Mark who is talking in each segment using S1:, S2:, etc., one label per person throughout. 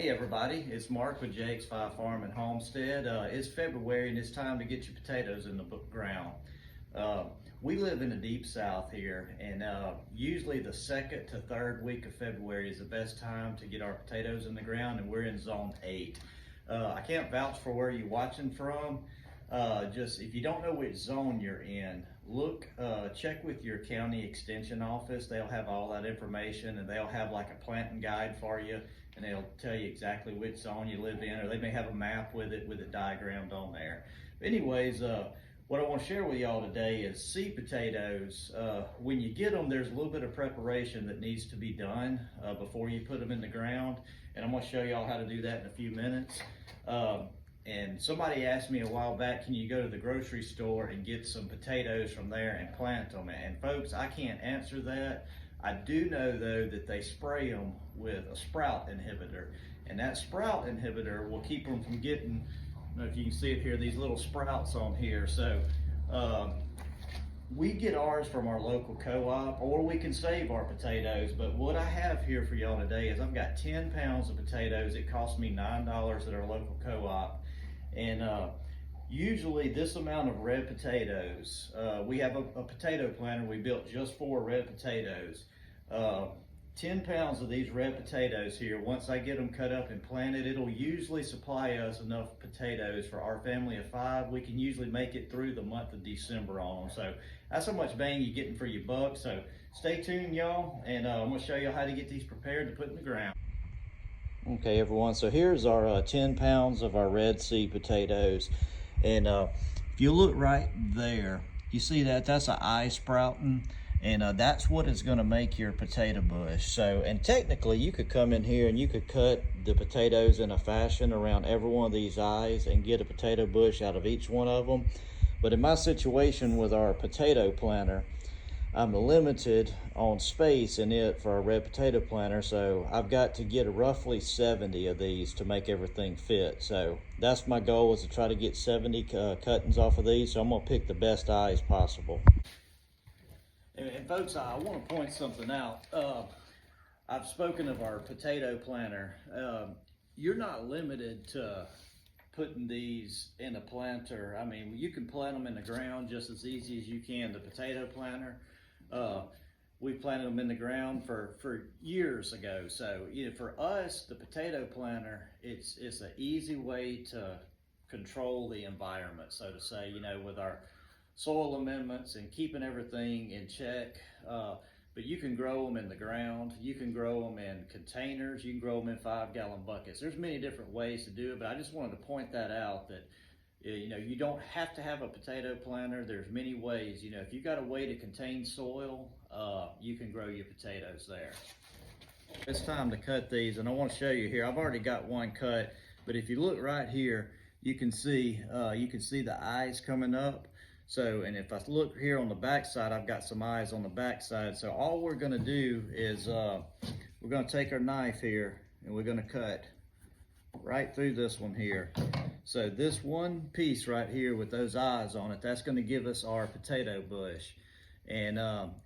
S1: Hey everybody, it's Mark with JX5 Farm and Homestead. It's February and it's time to get your potatoes in the ground. We live in the deep south here, and usually the second to third week of February is the best time to get our potatoes in the ground, and we're in zone 8. I can't vouch for where you're watching from. Just if you don't know which zone you're in, check with your county extension office. They'll have all that information, and they'll have like a planting guide for you, and they'll tell you exactly which zone you live in, or they may have a map with it diagrammed on there. But anyways, what I want to share with y'all today is seed potatoes. When you get them, there's a little bit of preparation that needs to be done before you put them in the ground, and I'm going to show y'all how to do that in a few minutes. And somebody asked me a while back, can you go to the grocery store and get some potatoes from there and plant them? And folks, I can't answer that. I do know though that they spray them with a sprout inhibitor, and that sprout inhibitor will keep them from getting, I don't know if you can see it here, these little sprouts on here. So we get ours from our local co-op, or we can save our potatoes. But what I have here for y'all today is I've got 10 pounds of potatoes. It cost me $9 at our local co-op. And usually this amount of red potatoes, we have a potato planter we built just for red potatoes. 10 pounds of these red potatoes here, once I get them cut up and planted, it'll usually supply us enough potatoes for our family of 5. We can usually make it through the month of December on them. So that's how much bang you're getting for your buck. So stay tuned, y'all, and I'm gonna show you how to get these prepared to put in the ground. Okay everyone, so here's our 10 pounds of our red seed potatoes, and if you look right there, you see that that's an eye sprouting, and that's what is going to make your potato bush. So, and technically you could come in here and you could cut the potatoes in a fashion around every one of these eyes and get a potato bush out of each one of them. But in my situation with our potato planter, I'm limited on space in it for a red potato planter, so I've got to get roughly 70 of these to make everything fit. So that's my goal, is to try to get 70 cuttings off of these. So I'm gonna pick the best eyes possible. And folks, I want to point something out. I've spoken of our potato planter. You're not limited to putting these in a planter. I mean, you can plant them in the ground just as easy as you can the potato planter. We planted them in the ground for years ago. So for us, the potato planter, it's an easy way to control the environment, so to say, with our soil amendments and keeping everything in check. But you can grow them in the ground. You can grow them in containers. You can grow them in 5-gallon buckets. There's many different ways to do it, but I just wanted to point that out, that you don't have to have a potato planter. There's many ways. If you've got a way to contain soil, you can grow your potatoes there. It's time to cut these, and I want to show you here. I've already got one cut, but if you look right here, you can see the eyes coming up. So, and if I look here on the back side, I've got some eyes on the back side. So all we're going to do is we're going to take our knife here and we're going to cut right through this one here. So this one piece right here with those eyes on it, that's going to give us our potato bush. And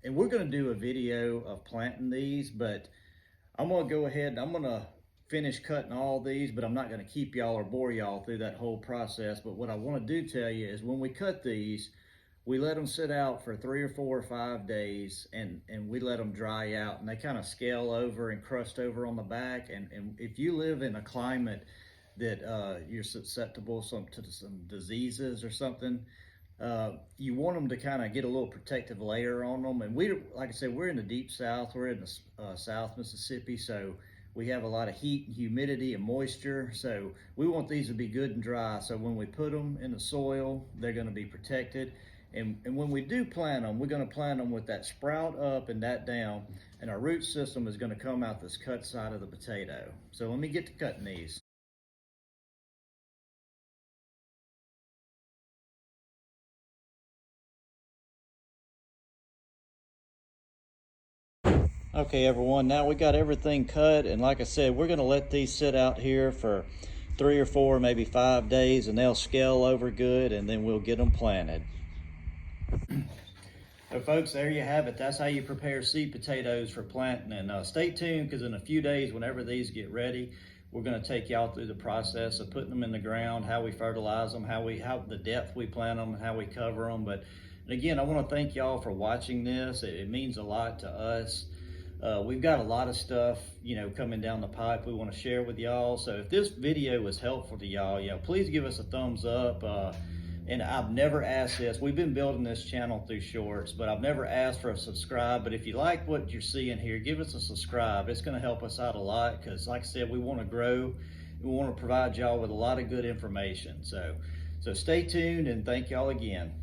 S1: we're going to do a video of planting these, but I'm going to go ahead and I'm going to finish cutting all these, but I'm not going to keep y'all or bore y'all through that whole process. But what I want to do tell you is when we cut these, we let them sit out for 3 or 4 or 5 days, and we let them dry out, and they kind of scale over and crust over on the back. And if you live in a climate that you're susceptible to some diseases or something, you want them to kind of get a little protective layer on them. And like I said, we're in the deep south. We're in the South Mississippi, so we have a lot of heat and humidity and moisture. So we want these to be good and dry. So when we put them in the soil, they're going to be protected. And when we do plant them, we're going to plant them with that sprout up and that down. And our root system is going to come out this cut side of the potato. So let me get to cutting these. Okay everyone, now we got everything cut, and like I said, we're going to let these sit out here for 3 or 4, maybe 5 days, and they'll scale over good, and then we'll get them planted. So folks, there you have it. That's how you prepare seed potatoes for planting. And stay tuned, because in a few days, whenever these get ready, We're gonna take y'all through the process of putting them in the ground, how we fertilize them, how the depth we plant them, and how we cover them. But again, I wanna thank y'all for watching this. It means a lot to us. We've got a lot of stuff, coming down the pipe we want to share with y'all. So if this video was helpful to y'all, please give us a thumbs up. And I've never asked this. We've been building this channel through shorts, but I've never asked for a subscribe. But if you like what you're seeing here, give us a subscribe. It's going to help us out a lot because, like I said, we want to grow. We want to provide y'all with a lot of good information. So stay tuned and thank y'all again.